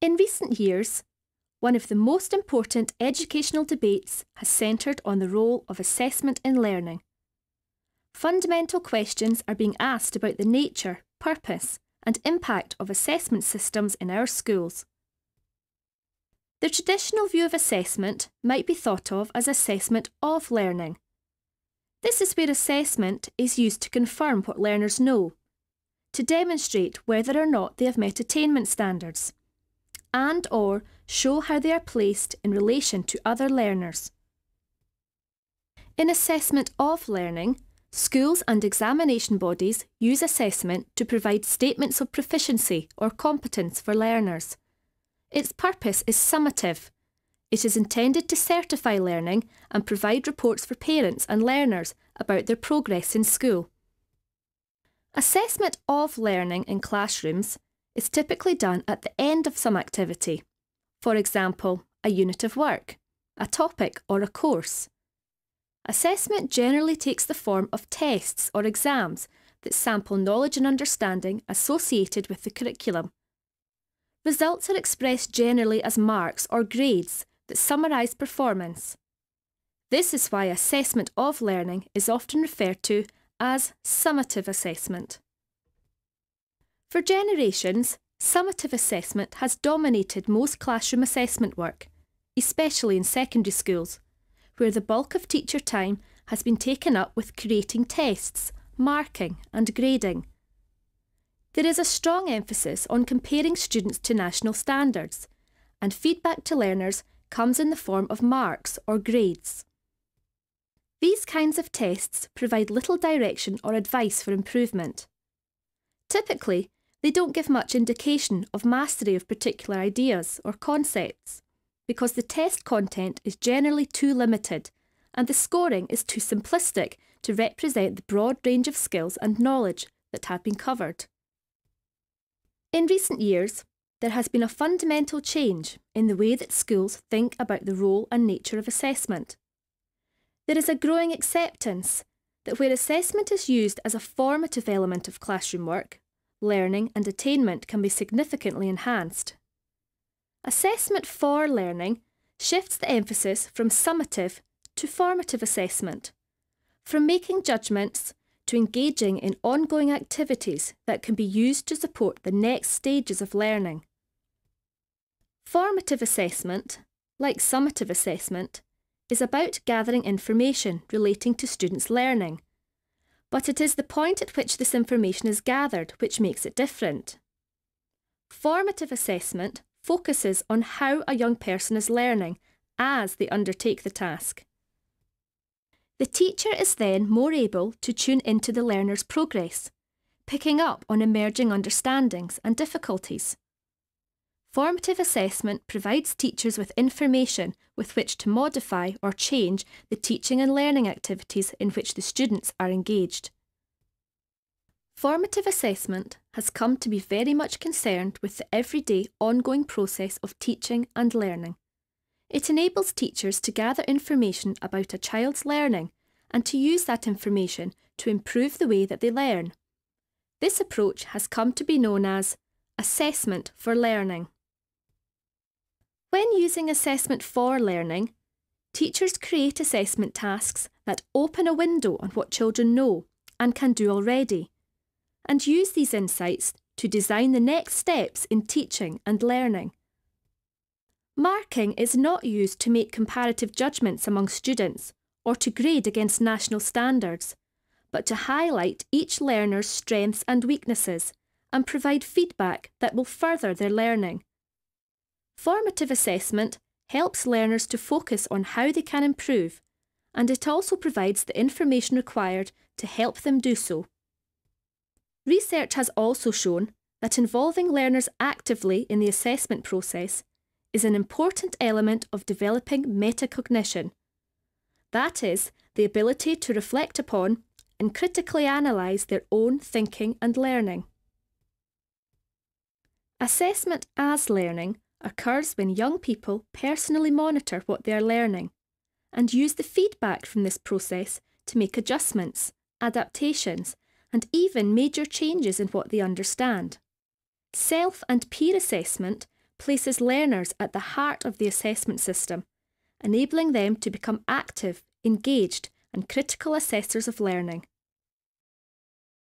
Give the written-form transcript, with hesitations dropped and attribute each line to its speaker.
Speaker 1: In recent years, one of the most important educational debates has centred on the role of assessment in learning. Fundamental questions are being asked about the nature, purpose, and impact of assessment systems in our schools. The traditional view of assessment might be thought of as assessment of learning. This is where assessment is used to confirm what learners know, to demonstrate whether or not they have met attainment standards, and/or show how they are placed in relation to other learners. In assessment of learning, schools and examination bodies use assessment to provide statements of proficiency or competence for learners. Its purpose is summative. It is intended to certify learning and provide reports for parents and learners about their progress in school. Assessment of learning in classrooms is typically done at the end of some activity, for example, a unit of work, a topic or a course. Assessment generally takes the form of tests or exams that sample knowledge and understanding associated with the curriculum. Results are expressed generally as marks or grades that summarise performance. This is why assessment of learning is often referred to as summative assessment. For generations, summative assessment has dominated most classroom assessment work, especially in secondary schools, where the bulk of teacher time has been taken up with creating tests, marking and grading. There is a strong emphasis on comparing students to national standards, and feedback to learners comes in the form of marks or grades. These kinds of tests provide little direction or advice for improvement. Typically, they don't give much indication of mastery of particular ideas or concepts, because the test content is generally too limited and the scoring is too simplistic to represent the broad range of skills and knowledge that have been covered. In recent years, there has been a fundamental change in the way that schools think about the role and nature of assessment. There is a growing acceptance that where assessment is used as a formative element of classroom work, learning and attainment can be significantly enhanced. Assessment for learning shifts the emphasis from summative to formative assessment, from making judgments to engaging in ongoing activities that can be used to support the next stages of learning. Formative assessment, like summative assessment, is about gathering information relating to students' learning, but it is the point at which this information is gathered which makes it different. Formative assessment focuses on how a young person is learning as they undertake the task. The teacher is then more able to tune into the learner's progress, picking up on emerging understandings and difficulties. Formative assessment provides teachers with information with which to modify or change the teaching and learning activities in which the students are engaged. Formative assessment has come to be very much concerned with the everyday ongoing process of teaching and learning. It enables teachers to gather information about a child's learning and to use that information to improve the way that they learn. This approach has come to be known as assessment for learning. When using assessment for learning, teachers create assessment tasks that open a window on what children know and can do already, and use these insights to design the next steps in teaching and learning. Marking is not used to make comparative judgments among students or to grade against national standards, but to highlight each learner's strengths and weaknesses and provide feedback that will further their learning. Formative assessment helps learners to focus on how they can improve, and it also provides the information required to help them do so. Research has also shown that involving learners actively in the assessment process is an important element of developing metacognition. That is, the ability to reflect upon and critically analyse their own thinking and learning. Assessment as learning occurs when young people personally monitor what they are learning and use the feedback from this process to make adjustments, adaptations, and even major changes in what they understand. Self and peer assessment places learners at the heart of the assessment system, enabling them to become active, engaged, and critical assessors of learning.